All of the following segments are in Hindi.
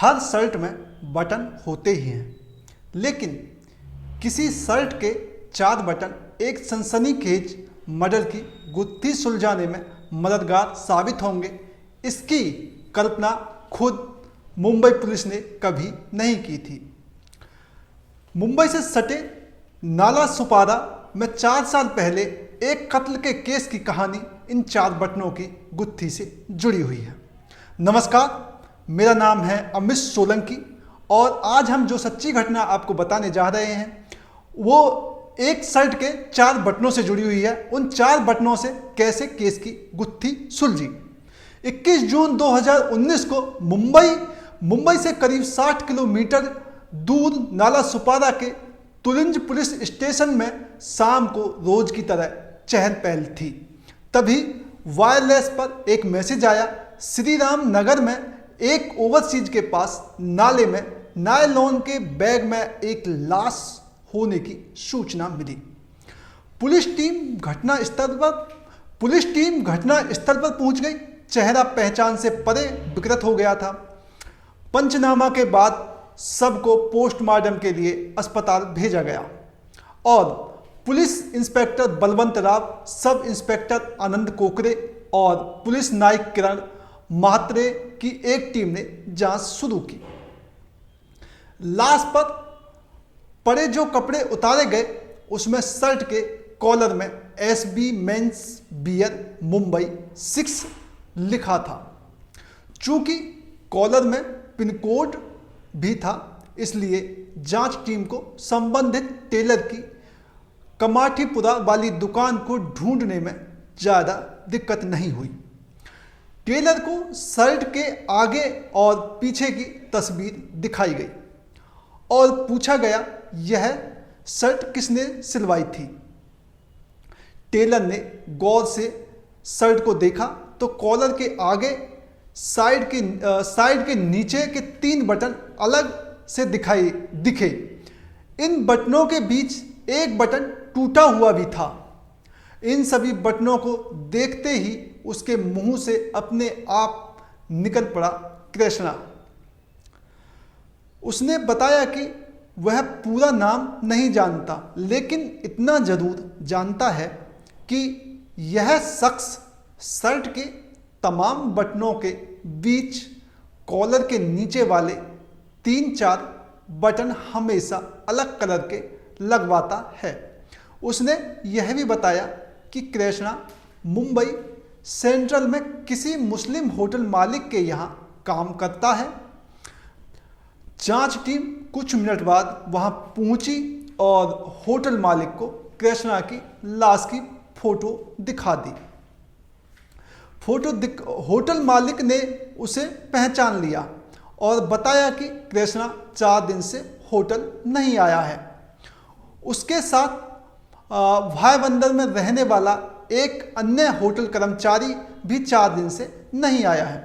हर शर्ट में बटन होते ही हैं, लेकिन किसी शर्ट के 4 बटन एक सनसनीखेज मर्डर की गुत्थी सुलझाने में मददगार साबित होंगे, इसकी कल्पना खुद मुंबई पुलिस ने कभी नहीं की थी। मुंबई से सटे नाला सुपारा में 4 साल पहले एक कत्ल के केस की कहानी इन 4 बटनों की गुत्थी से जुड़ी हुई है। नमस्कार, मेरा नाम है अमित सोलंकी और आज हम जो सच्ची घटना आपको बताने जा रहे हैं वो एक शर्ट के 4 बटनों से जुड़ी हुई है। उन 4 बटनों से कैसे केस की गुत्थी सुलझी। 21 जून 2019 को मुंबई से करीब 60 किलोमीटर दूर नाला सुपारा के तुलिंज पुलिस स्टेशन में शाम को रोज की तरह चहल पहल थी। तभी वायरलेस पर एक मैसेज आया। श्री राम नगर में एक ओवरसीज के पास नाले में नायलॉन के बैग में एक लाश होने की सूचना मिली। पुलिस टीम घटनास्थल पर पहुंच गई। चेहरा पहचान से परे विकृत हो गया था। पंचनामा के बाद सबको पोस्टमार्टम के लिए अस्पताल भेजा गया और police inspector Balwant Rao, sub inspector आनंद कोकरे और पुलिस नायक किरण महात्रे की एक टीम ने जांच शुरू की। लाश पर पड़े जो कपड़े उतारे गए उसमें शर्ट के कॉलर में SB मेंस बियर मुंबई 6 लिखा था। चूंकि कॉलर में पिन कोड भी था, इसलिए जांच टीम को संबंधित टेलर की कमाठीपुरा वाली दुकान को ढूंढने में ज़्यादा दिक्कत नहीं हुई। टेलर को शर्ट के आगे और पीछे की तस्वीर दिखाई गई और पूछा गया, यह शर्ट किसने सिलवाई थी। टेलर ने गौर से शर्ट को देखा तो कॉलर के आगे साइड के नीचे के 3 बटन अलग से दिखे। इन बटनों के बीच एक बटन टूटा हुआ भी था। इन सभी बटनों को देखते ही उसके मुंह से अपने आप निकल पड़ा कृष्णा। उसने बताया कि वह पूरा नाम नहीं जानता, लेकिन इतना जरूर जानता है कि यह शख्स शर्ट के तमाम बटनों के बीच कॉलर के नीचे वाले 3-4 बटन हमेशा अलग कलर के लगवाता है। उसने यह भी बताया कि कृष्णा मुंबई सेंट्रल में किसी मुस्लिम होटल मालिक के यहाँ काम करता है। जांच टीम कुछ मिनट बाद वहाँ पहुँची और होटल मालिक को कृष्णा की लाश की फोटो दिखा दी। होटल मालिक ने उसे पहचान लिया और बताया कि कृष्णा 4 दिन से होटल नहीं आया है। उसके साथ भाईबंदर में रहने वाला एक अन्य होटल कर्मचारी भी 4 दिन से नहीं आया है।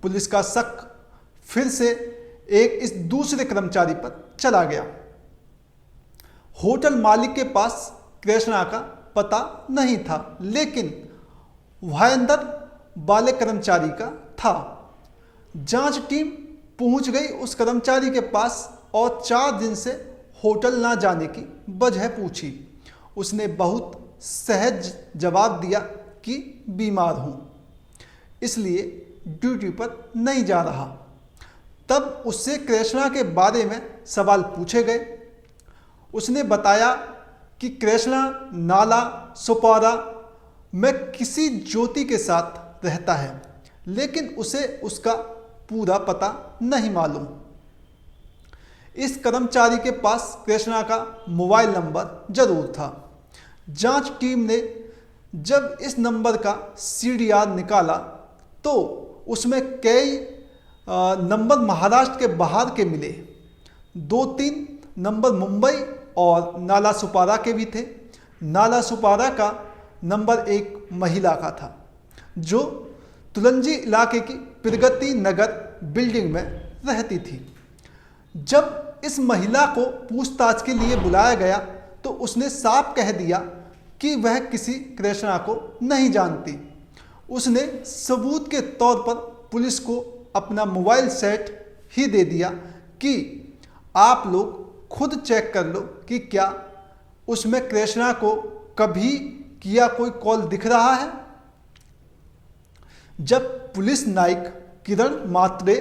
पुलिस का शक फिर से इस दूसरे कर्मचारी पर चला गया। होटल मालिक के पास कृष्णा का पता नहीं था, लेकिन भाईबंदर वाले कर्मचारी का था। जांच टीम पहुंच गई उस कर्मचारी के पास और 4 दिन से होटल ना जाने की वजह पूछी। उसने बहुत सहज जवाब दिया कि बीमार हूं, इसलिए ड्यूटी पर नहीं जा रहा। तब उससे कृष्णा के बारे में सवाल पूछे गए। उसने बताया कि कृष्णा नाला सुपारा में किसी ज्योति के साथ रहता है, लेकिन उसे उसका पूरा पता नहीं मालूम। इस कर्मचारी के पास कृष्णा का मोबाइल नंबर जरूर था। जांच टीम ने जब इस नंबर का CDR निकाला तो उसमें कई नंबर महाराष्ट्र के बाहर के मिले। 2-3 नंबर मुंबई और नाला सुपारा के भी थे। नाला सुपारा का नंबर एक महिला का था जो तुलंजी इलाके की प्रगति नगर बिल्डिंग में रहती थी। जब इस महिला को पूछताछ के लिए बुलाया गया तो उसने साफ कह दिया कि वह किसी कृष्णा को नहीं जानती। उसने सबूत के तौर पर पुलिस को अपना मोबाइल सेट ही दे दिया कि आप लोग खुद चेक कर लो कि क्या उसमें कृष्णा को कभी किया कोई कॉल दिख रहा है। जब पुलिस नायक किरण मात्रे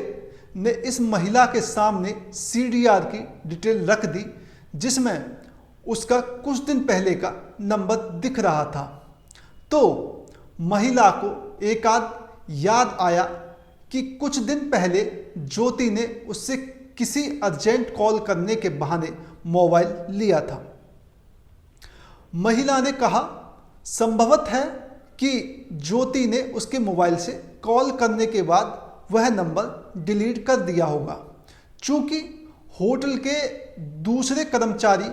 ने इस महिला के सामने सीडीआर की डिटेल रख दी, जिसमें उसका कुछ दिन पहले का नंबर दिख रहा था, तो महिला को एकाध याद आया कि कुछ दिन पहले ज्योति ने उससे किसी अर्जेंट कॉल करने के बहाने मोबाइल लिया था। महिला ने कहा संभवत है कि ज्योति ने उसके मोबाइल से कॉल करने के बाद वह नंबर डिलीट कर दिया होगा। चूंकि होटल के दूसरे कर्मचारी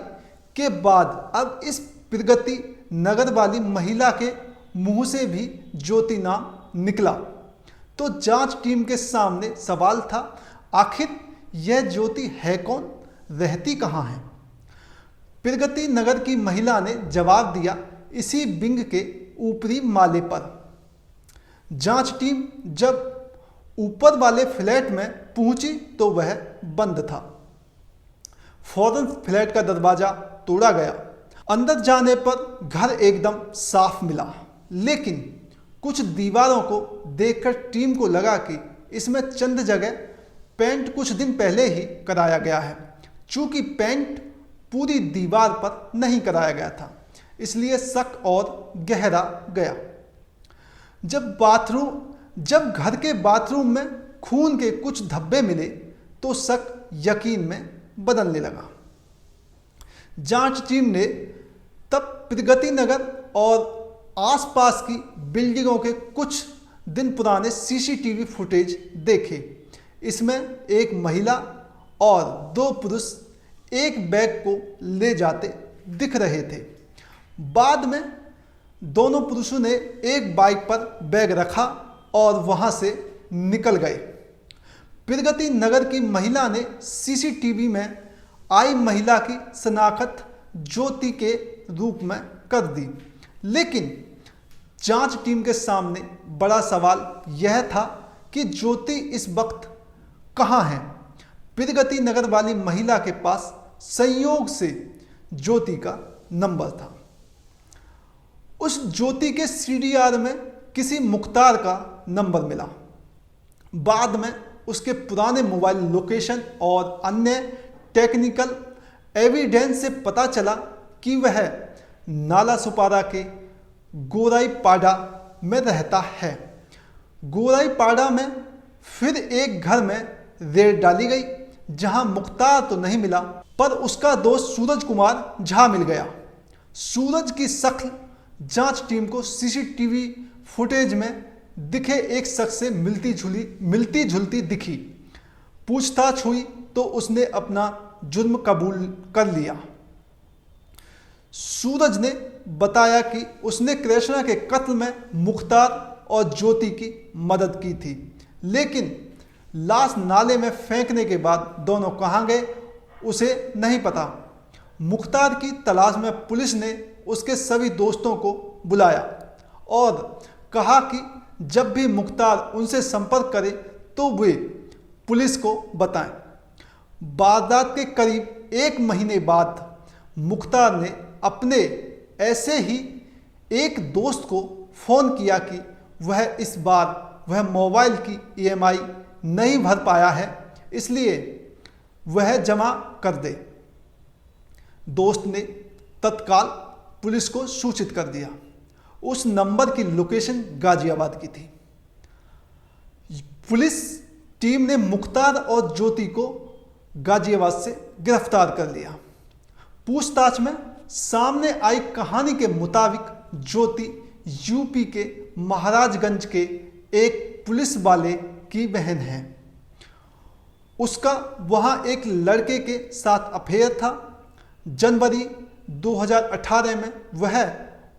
के बाद अब इस प्रगति नगर वाली महिला के मुंह से भी ज्योति नाम निकला, तो जांच टीम के सामने सवाल था, आखिर यह ज्योति है कौन, रहती कहाँ है। प्रगति नगर की महिला ने जवाब दिया, इसी विंग के ऊपरी माले पर। जांच टीम जब ऊपर वाले फ्लैट में पहुंची तो वह बंद था। फौरन फ्लैट का दरवाजा तोड़ा गया। अंदर जाने पर घर एकदम साफ मिला, लेकिन कुछ दीवारों को देखकर टीम को लगा कि इसमें चंद जगह पेंट कुछ दिन पहले ही कराया गया है। चूंकि पेंट पूरी दीवार पर नहीं कराया गया था, इसलिए शक और गहरा गया। जब घर के बाथरूम में खून के कुछ धब्बे मिले तो शक यकीन में बदलने लगा। जांच टीम ने तब प्रगति नगर और आसपास की बिल्डिंगों के कुछ दिन पुराने सीसीटीवी फुटेज देखे। इसमें एक महिला और दो पुरुष एक बैग को ले जाते दिख रहे थे। बाद में दोनों पुरुषों ने एक बाइक पर बैग रखा और वहां से निकल गए। प्रगति नगर की महिला ने सीसीटीवी में आई महिला की शनाख्त ज्योति के रूप में कर दी, लेकिन जांच टीम के सामने बड़ा सवाल यह था कि ज्योति इस वक्त कहाँ है। प्रगति नगर वाली महिला के पास संयोग से ज्योति का नंबर था। उस ज्योति के सीडीआर में किसी मुख्तार का नंबर मिला। बाद में उसके पुराने मोबाइल लोकेशन और अन्य टेक्निकल एविडेंस से पता चला कि वह नाला सुपारा के गोराईपाड़ा में रहता है। गोराईपाड़ा में फिर एक घर में रेड डाली गई, जहां मुख्तार तो नहीं मिला, पर उसका दोस्त सूरज कुमार झा मिल गया। सूरज की शक्ल जांच टीम को सीसीटीवी फुटेज में दिखे एक शख्स से मिलती जुलती दिखी। पूछताछ हुई तो उसने अपना जुर्म कबूल कर लिया। सूरज ने बताया कि उसने कृष्णा के कत्ल में मुख्तार और ज्योति की मदद की थी, लेकिन लाश नाले में फेंकने के बाद दोनों कहाँ गए उसे नहीं पता। मुख्तार की तलाश में पुलिस ने उसके सभी दोस्तों को बुलाया और कहा कि जब भी मुख्तार उनसे संपर्क करे तो वे पुलिस को बताएं। वारदात के करीब एक महीने बाद मुख्तार ने अपने ऐसे ही एक दोस्त को फ़ोन किया कि इस बार वह मोबाइल की ईएमआई नहीं भर पाया है, इसलिए वह जमा कर दे। दोस्त ने तत्काल पुलिस को सूचित कर दिया। उस नंबर की लोकेशन गाजियाबाद की थी। पुलिस टीम ने मुख्तार और ज्योति को गाजियाबाद से गिरफ्तार कर लिया। पूछताछ में सामने आई कहानी के मुताबिक ज्योति यूपी के महाराजगंज के एक पुलिस वाले की बहन है। उसका वहां एक लड़के के साथ अफेयर था। जनवरी 2018 में वह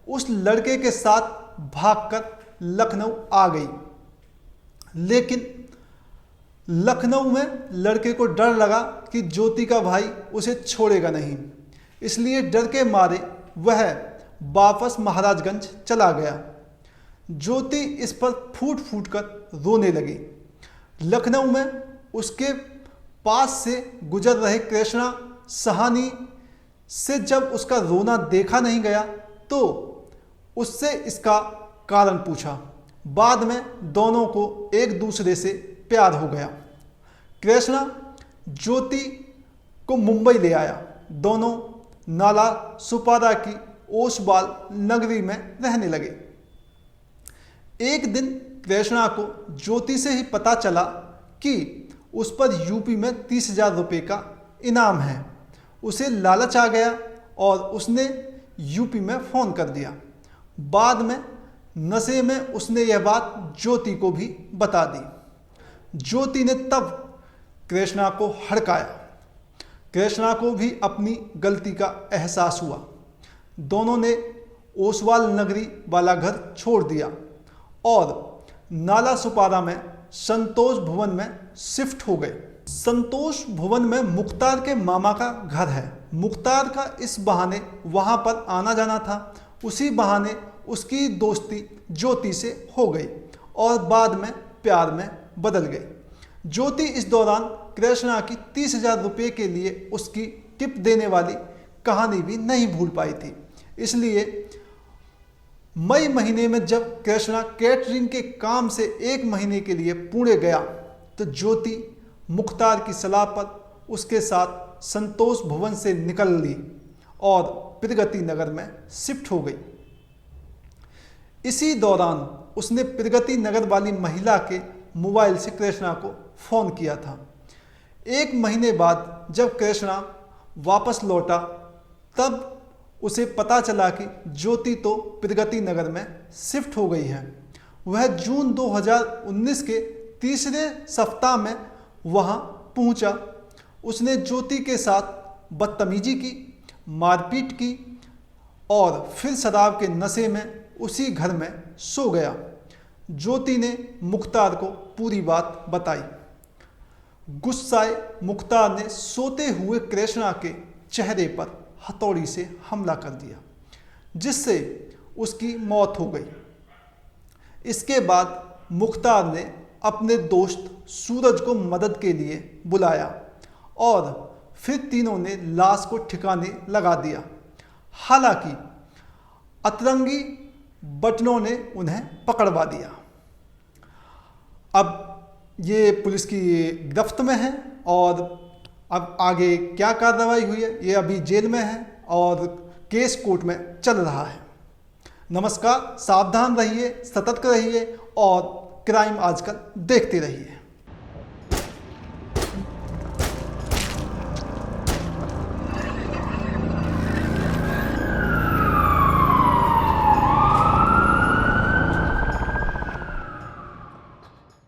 उस लड़के के साथ भागकर लखनऊ आ गई, लेकिन लखनऊ में लड़के को डर लगा कि ज्योति का भाई उसे छोड़ेगा नहीं, इसलिए डर के मारे वह वापस महाराजगंज चला गया। ज्योति इस पर फूट फूट कर रोने लगी। लखनऊ में उसके पास से गुजर रहे कृष्णा सहानी से जब उसका रोना देखा नहीं गया तो उससे इसका कारण पूछा। बाद में दोनों को एक दूसरे से प्यार हो गया। कृष्णा ज्योति को मुंबई ले आया। दोनों नाला सुपारा की ओसवाल नगरी में रहने लगे। एक दिन कृष्णा को ज्योति से ही पता चला कि उस पर यूपी में 30,000 रुपये का इनाम है। उसे लालच आ गया और उसने यूपी में फ़ोन कर दिया। बाद में नशे में उसने यह बात ज्योति को भी बता दी। ज्योति ने तब कृष्णा को हड़काया। कृष्णा को भी अपनी गलती का एहसास हुआ। दोनों ने ओसवाल नगरी वाला घर छोड़ दिया और नाला सुपारा में संतोष भवन में शिफ्ट हो गए। संतोष भवन में मुख्तार के मामा का घर है। मुख्तार का इस बहाने वहां पर आना जाना था। उसी बहाने उसकी दोस्ती ज्योति से हो गई और बाद में प्यार में बदल गई। ज्योति इस दौरान कृष्णा की 30,000 रुपये के लिए उसकी टिप देने वाली कहानी भी नहीं भूल पाई थी। इसलिए मई महीने में जब कृष्णा कैटरिंग के काम से 1 महीने के लिए पुणे गया तो ज्योति मुख्तार की सलाह पर उसके साथ संतोष भवन से निकल ली और प्रगति नगर में शिफ्ट हो गई। इसी दौरान उसने प्रगति नगर वाली महिला के मोबाइल से कृष्णा को फ़ोन किया था। 1 महीने बाद जब कृष्णा वापस लौटा तब उसे पता चला कि ज्योति तो प्रगति नगर में शिफ्ट हो गई है। वह जून 2019 के तीसरे सप्ताह में वहां पहुंचा। उसने ज्योति के साथ बदतमीजी की, मारपीट की और फिर शराब के नशे में उसी घर में सो गया। ज्योति ने मुख्तार को पूरी बात बताई। गुस्साए मुख्तार ने सोते हुए कृष्णा के चेहरे पर हथौड़ी से हमला कर दिया, जिससे उसकी मौत हो गई। इसके बाद मुख्तार ने अपने दोस्त सूरज को मदद के लिए बुलाया और फिर तीनों ने लाश को ठिकाने लगा दिया। हालांकि अतरंगी बटनों ने उन्हें पकड़वा दिया। अब ये पुलिस की गिरफ्त में है और अब आगे क्या कार्रवाई हुई है ये अभी जेल में है और केस कोर्ट में चल रहा है। नमस्कार, सावधान रहिए, सतर्क रहिए और क्राइम आजकल देखते रहिए।